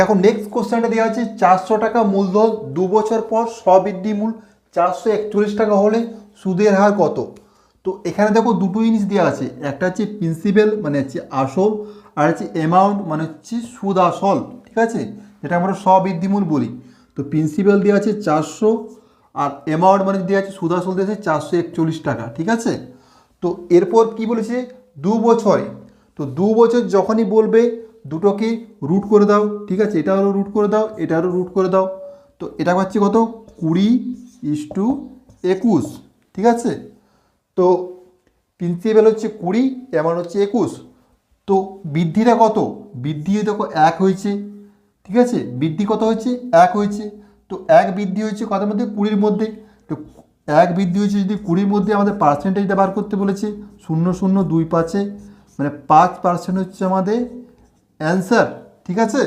এখন নেক্সট কোশ্চেনটা দেওয়া আছে 400 টাকা মূলধন 2 বছর পর স্ববৃদ্ধি মূল 441 টাকা হলে সুদের হার কত। তো এখানে দেখো দুটো জিনিস দেওয়া আছে, একটা হচ্ছে প্রিন্সিপাল মানে হচ্ছে আসল, আর হচ্ছে অ্যামাউন্ট মানে হচ্ছে সুদ আসল, ঠিক আছে, যেটা আমরা স্ববৃদ্ধি মূল বলি। তো প্রিন্সিপাল দেওয়া আছে 400 আর অ্যামাউন্ট মানে দেওয়া আছে সুদ আসল দেওয়া আছে 441 টাকা, ঠিক আছে। তো এরপর কি বলেছে 2 বছরে, তো 2 বছর যখনই বলবে দুটোকে রুট করে দাও, ঠিক আছে, এটারও রুট করে দাও এটারও রুট করে দাও। তো এটা হচ্ছে কত 20:21, ঠিক আছে। তো প্রিন্সিপাল হচ্ছে 20, অ্যামাউন্ট হচ্ছে 21। তো বৃদ্ধিটা কত, বৃদ্ধি দেখো 1 হয়েছে, ঠিক আছে, বৃদ্ধি কত হয়েছে 1 হয়েছে। তো 1 বৃদ্ধি হয়েছে কত মধ্যে 20-র মধ্যে। তো 1 বৃদ্ধি হয়েছে যদি 20-র মধ্যে আমাদের পার্সেন্টেজটা বার করতে বলেছে 0.025, মানে 5% হচ্ছে আমাদের অ্যান্সার, ঠিক আছে।